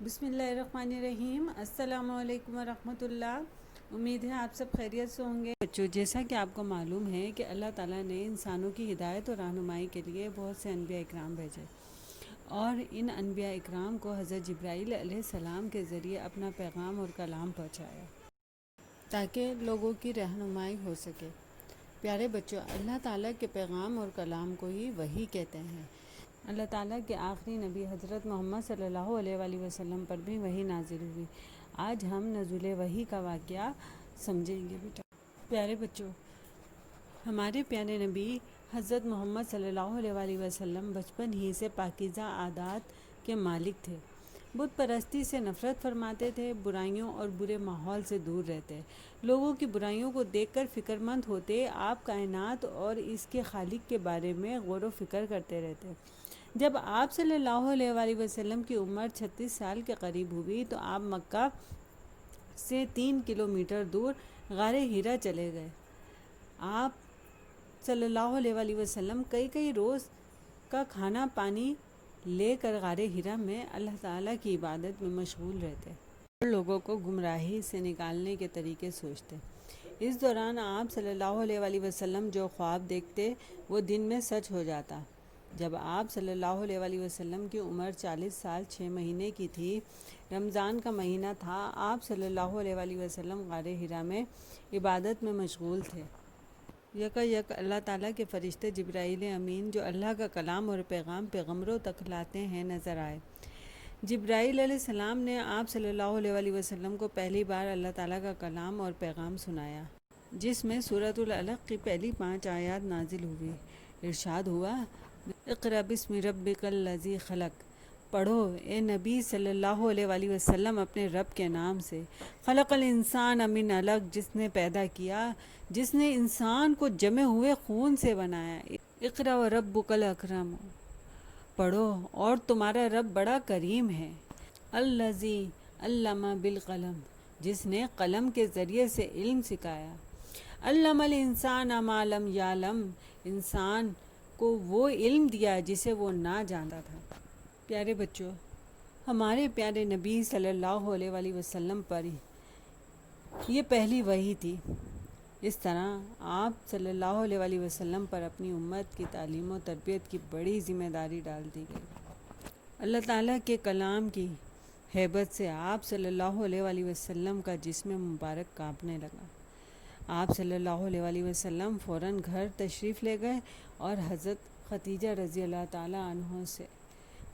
بسم اللہ الرحمن الرحیم۔ السلام علیکم ورحمۃ اللہ۔ امید ہے آپ سب خیریت سے ہوں گے۔ بچوں، جیسا کہ آپ کو معلوم ہے کہ اللہ تعالیٰ نے انسانوں کی ہدایت اور رہنمائی کے لیے بہت سے انبیاء اکرام بھیجے، اور ان انبیاء اکرام کو حضرت جبرائیل علیہ السلام کے ذریعے اپنا پیغام اور کلام پہنچایا تاکہ لوگوں کی رہنمائی ہو سکے۔ پیارے بچوں، اللہ تعالیٰ کے پیغام اور کلام کو ہی وحی کہتے ہیں۔ اللہ تعالیٰ کے آخری نبی حضرت محمد صلی اللہ علیہ وآلہ وسلم پر بھی وحی نازل ہوئی۔ آج ہم نزول وحی کا واقعہ سمجھیں گے بیٹا۔ پیارے بچوں، ہمارے پیارے نبی حضرت محمد صلی اللہ علیہ وآلہ وسلم بچپن ہی سے پاکیزہ عادات کے مالک تھے۔ بت پرستی سے نفرت فرماتے تھے، برائیوں اور برے ماحول سے دور رہتے، لوگوں کی برائیوں کو دیکھ کر فکر مند ہوتے، آپ کائنات اور اس کے خالق کے بارے میں غور و فکر کرتے رہتے۔ جب آپ صلی اللہ علیہ وآلہ وسلم کی عمر 36 سال کے قریب ہوئی تو آپ مکہ سے 3 کلومیٹر دور غار ہیرا چلے گئے۔ آپ صلی اللہ علیہ وآلہ وسلم کئی روز کا کھانا پانی لے کر غار ہیرا میں اللہ تعالیٰ کی عبادت میں مشغول رہتے اور لوگوں کو گمراہی سے نکالنے کے طریقے سوچتے۔ اس دوران آپ صلی اللہ علیہ وآلہ وسلم جو خواب دیکھتے وہ دن میں سچ ہو جاتا۔ جب آپ صلی اللہ علیہ وآلہ وسلم کی عمر 40 سال 6 مہینے کی تھی، رمضان کا مہینہ تھا، آپ صلی اللہ علیہ وآلہ وسلم غار ہیرا میں عبادت میں مشغول تھے۔ یک اللہ تعالیٰ کے فرشتے جبرائیل امین جو اللہ کا کلام اور پیغام پیغمبروں تک لاتے ہیں نظر آئے۔ جبرائیل علیہ السلام نے آپ صلی اللہ علیہ وآلہ وسلم کو پہلی بار اللہ تعالیٰ کا کلام اور پیغام سنایا، جس میں سورۃ العلق کی پہلی 5 آیات نازل ہوئی۔ ارشاد ہوا، اقرأ بسم ربک الذی خلق، پڑھو اے نبی صلی اللہ علیہ وآلہ وسلم اپنے رب کے نام سے۔ خلق الانسان من علق، جس نے پیدا کیا، جس نے انسان کو جمے ہوئے خون سے بنایا۔ اقرأ وربک الاکرم، پڑھو اور تمہارا رب بڑا کریم ہے۔ الذی علم بالقلم، جس نے قلم کے ذریعے سے علم سکھایا۔ علم الانسان ما لم یعلم، انسان کو وہ علم دیا جسے وہ نہ جانتا تھا۔ پیارے بچوں، ہمارے پیارے نبی صلی اللہ علیہ وآلہ وسلم پر یہ پہلی وحی تھی۔ اس طرح آپ صلی اللہ علیہ وآلہ وسلم پر اپنی امت کی تعلیم و تربیت کی بڑی ذمہ داری ڈال دی گئی۔ اللہ تعالیٰ کے کلام کی ہیبت سے آپ صلی اللہ علیہ وآلہ وسلم کا جسم مبارک کانپنے لگا۔ آپ صلی اللہ علیہ وآلہ وسلم فوراً گھر تشریف لے گئے اور حضرت خدیجہ رضی اللہ تعالیٰ عنہ سے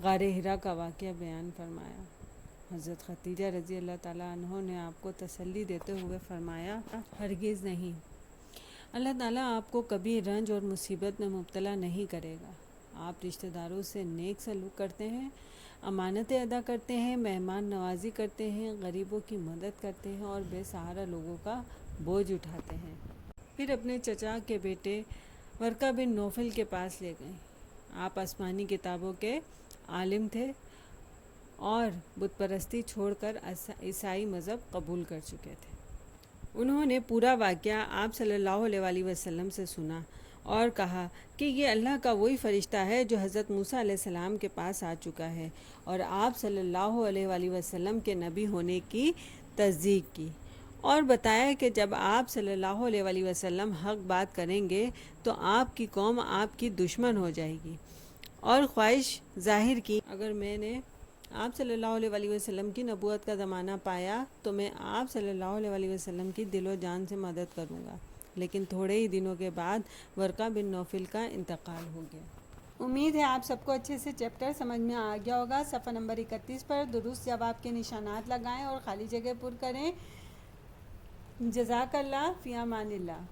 غار ہیرا کا واقعہ بیان فرمایا۔ حضرت خدیجہ رضی اللہ تعالیٰ عنہ نے آپ کو تسلی دیتے ہوئے فرمایا، ہرگز نہیں، اللہ تعالیٰ آپ کو کبھی رنج اور مصیبت میں مبتلا نہیں کرے گا۔ آپ رشتہ داروں سے نیک سلوک کرتے ہیں، امانتیں ادا کرتے ہیں، مہمان نوازی کرتے ہیں، غریبوں کی مدد کرتے ہیں اور بے سہارا لوگوں کا بوجھ اٹھاتے ہیں۔ پھر اپنے چچا کے بیٹے ورقہ بن نوفل کے پاس لے گئے۔ آپ آسمانی کتابوں کے عالم تھے اور بت پرستی چھوڑ کر عیسائی مذہب قبول کر چکے تھے۔ انہوں نے پورا واقعہ آپ صلی اللہ علیہ وآلہ وسلم سے سنا اور کہا کہ یہ اللہ کا وہی فرشتہ ہے جو حضرت موسیٰ علیہ السلام کے پاس آ چکا ہے، اور آپ صلی اللہ علیہ وآلہ وسلم کے نبی ہونے کی تصدیق کی، اور بتایا کہ جب آپ صلی اللہ علیہ وآلہ وسلم حق بات کریں گے تو آپ کی قوم آپ کی دشمن ہو جائے گی، اور خواہش ظاہر کی اگر میں نے آپ صلی اللہ علیہ وآلہ وسلم کی نبوت کا زمانہ پایا تو میں آپ صلی اللہ علیہ وآلہ وسلم کی دل و جان سے مدد کروں گا۔ لیکن تھوڑے ہی دنوں کے بعد ورقہ بن نوفل کا انتقال ہو گیا۔ امید ہے آپ سب کو اچھے سے چیپٹر سمجھ میں آ گیا ہوگا۔ صفحہ نمبر 31 پر درست جواب کے نشانات لگائیں اور خالی جگہ پر کریں۔ جزاک اللہ، فی امان اللہ۔